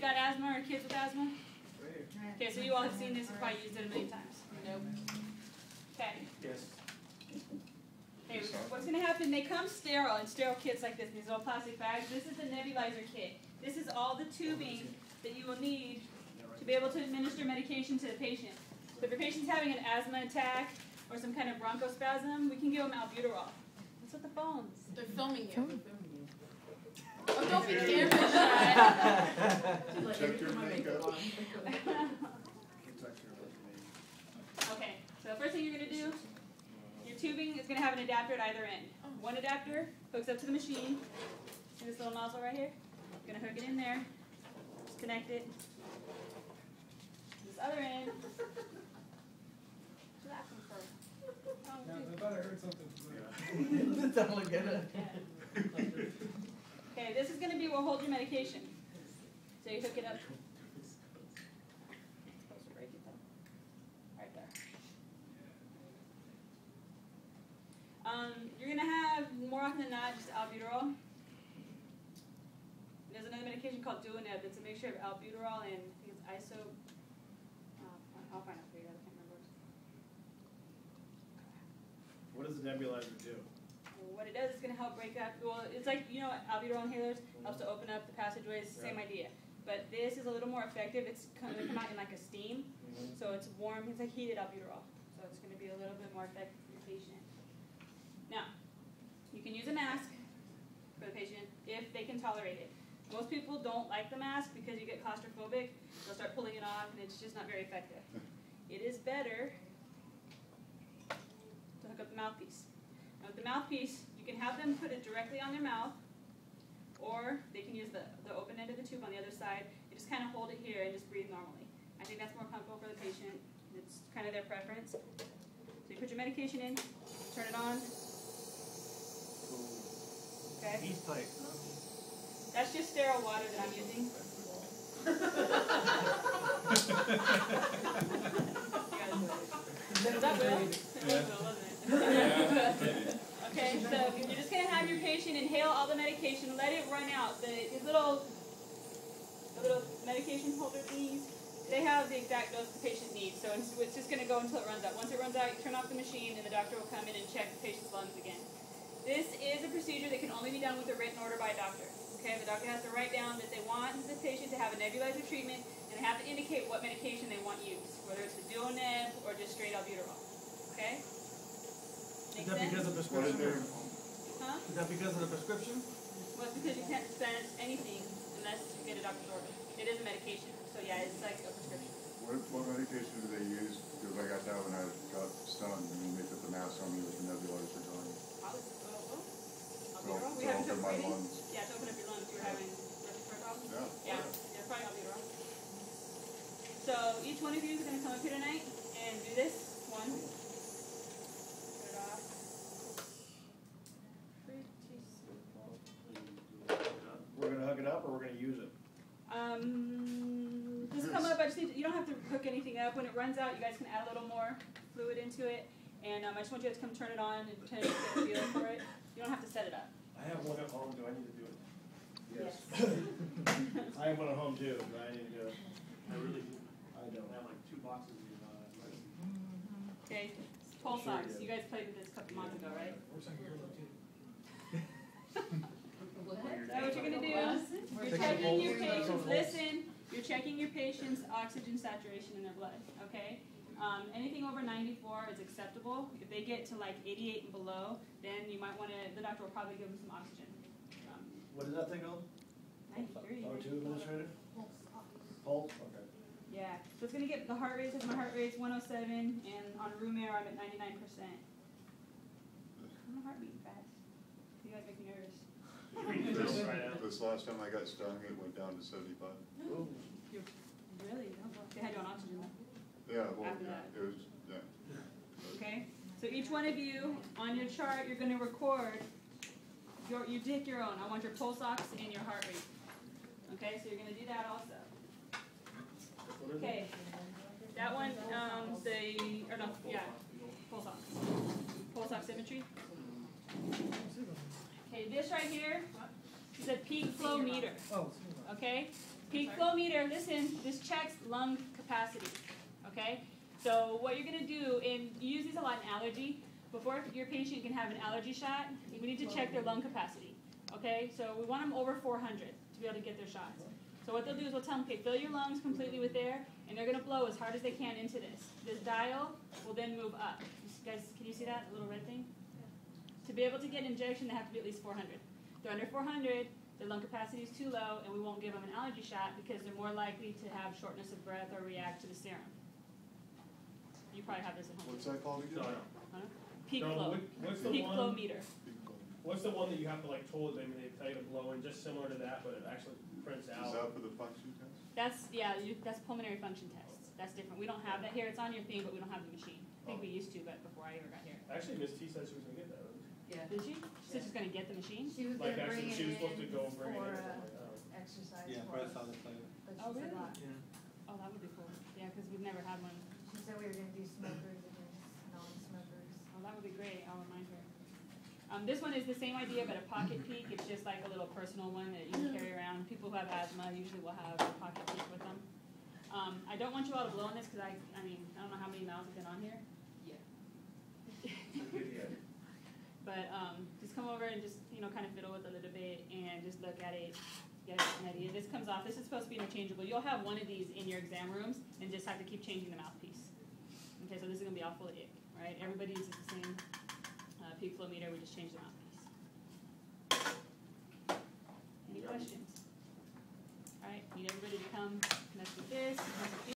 got asthma or kids with asthma? Okay, so you all have seen this and probably used it a million times. Nope. Okay. Yes. Okay, what's going to happen, they come sterile in sterile kits like this, these little plastic bags. This is the nebulizer kit. This is all the tubing that you will need to be able to administer medication to the patient. So if your patient's having an asthma attack or some kind of bronchospasm, we can give them albuterol. What's with the phones? They're filming you. Oh, don't be camera shy. Check your makeup. Okay, so the first thing you're going to do, your tubing is going to have an adapter at either end. One adapter hooks up to the machine. See this little nozzle right here? I'm going to hook it in there. Just connect it. This other end. What's laughing for? Yeah, I thought I heard something. That don't look good. Okay, this is going to be what holds your medication. So you hook it up. Supposed to break it though. Right there. You're going to have, more often than not, just albuterol. There's another medication called Duaneb that's a mixture of albuterol and I think it's iso. I'll find out for you. I can't remember. What does the nebulizer do? What it does is going to help break up. Well, it's like, you know, albuterol inhalers helps to open up the passageways. Same idea, but this is a little more effective. It's going to come out in like a steam, so it's warm. It's like heated albuterol, so it's going to be a little bit more effective for your patient. Now, you can use a mask for the patient if they can tolerate it. Most people don't like the mask because you get claustrophobic. They'll start pulling it off, and it's just not very effective. It is better to hook up the mouthpiece. Now, with the mouthpiece, you can have them put it directly on their mouth, or they can use the open end of the tube on the other side. You just kind of hold it here and just breathe normally. I think that's more comfortable for the patient. It's kind of their preference. So you put your medication in, turn it on. Okay. He's tight. That's just sterile water that I'm using. That will. It will, wasn't it? Okay, so you're just going to have your patient inhale all the medication, let it run out. These little medication holder thingies, they have the exact dose the patient needs, so it's just going to go until it runs out. Once it runs out, you turn off the machine, and the doctor will come in and check the patient's lungs again. This is a procedure that can only be done with a written order by a doctor. Okay, the doctor has to write down that they want the patient to have a nebulizer treatment, and they have to indicate what medication they want used, whether it's the Duaneb or just straight albuterol. Okay? Is that because of prescription? Huh? Is that because of the prescription? Well, it's because you can't dispense anything unless you get a doctor's order. It is a medication, so yeah, it's like a prescription. What medication do they use? Because I got that when I got stunned. I mean, they put the mask on me with the nebulizer on. Albuterol? We have to my breathing? lungs. Yeah, to open up your lungs. You were having respiratory problems? Yeah. Yeah, probably albuterol. So each one of you is going to come up here tonight and do this. One. Put it off. Pretty simple. We're going to hook it up or we're going to use it? Just come up. I just need to, you don't have to hook anything up. When it runs out, you guys can add a little more fluid into it. And I just want you guys to come turn it on and pretend to get a feel for it. You don't have to set it up. I have one at home. Do I need to do it? Yes. I have one at home too. Do I need to do it? I really do. I don't. I have like 2 boxes of Okay. Pulse ox. You guys played with this a couple months ago, right? So what you're going to do, you're checking your patient's, listen, you're checking your patient's oxygen saturation in their blood, okay? Anything over 94 is acceptable. If they get to like 88 and below, then you might want to, the doctor will probably give them some oxygen. What is that thing called? 93. O2 administrator? Pulse? Okay. Yeah, so it's going to get the heart rate, my heart rate's 107, and on room air I'm at 99%. My heart beating fast. You guys make me nervous. This last time I got stung, it went down to 75. Ooh. Really? Oh, well, they had you on oxygen though. Yeah, well, After that. it was, yeah. Okay? So each one of you, on your chart, you're going to record, you take your own. I want your pulse ox and your heart rate. Okay, so you're going to do that also. Okay. That one, pulse ox. Pulse oximetry. Okay, this right here is a peak flow meter. Okay? Peak flow meter, listen, this checks lung capacity, okay? So what you're gonna do, and you use these a lot in allergy, before your patient can have an allergy shot, we need to check their lung capacity, okay? So we want them over 400 to be able to get their shots. So what they'll do is we'll tell them, okay, fill your lungs completely with air, and they're gonna blow as hard as they can into this. This dial will then move up. You guys, can you see that little red thing? To be able to get injection, they have to be at least 400. If they're under 400, their lung capacity is too low, and we won't give them an allergy shot because they're more likely to have shortness of breath or react to the serum. You probably have this at home. What's that called again? No, no. Huh? Peak No, flow. what's the Peak one- flow meter. What's the one that you have to like hold them and they tell you to blow in, just similar to that, but it actually prints Is out? that for the function test? That's that's pulmonary function tests. That's different. We don't have that here. It's on your thing, but we don't have the machine. I think we used to, but before I ever got here. Actually, Miss T said she was gonna get that. Yeah. Did she? She said she's gonna get the machine. She was Like gonna actually, bring it she was supposed to in go bring it for in. I'm like, oh. exercise Yeah, for I us, saw the flyer. but Oh, she really? forgot. Yeah. Oh, that would be cool. Yeah, because we've never had one. She said we were gonna do smokers against non-smokers. Oh, that would be great. I'll remind her. This one is the same idea, but a pocket peak. It's just like a little personal one that you can carry around. People who have asthma usually will have a pocket peak with them. I don't want you all to blow on this because I don't know how many miles have been on here. But just come over and just, kind of fiddle with it a little bit and just look at it, get an idea. This comes off. This is supposed to be interchangeable. You'll have one of these in your exam rooms and just have to keep changing the mouthpiece. Okay, so this is going to be all full of ick, right? Everybody uses the same peak flow meter. We just change the mouthpiece. Any questions? All right, need everybody to come connect with this.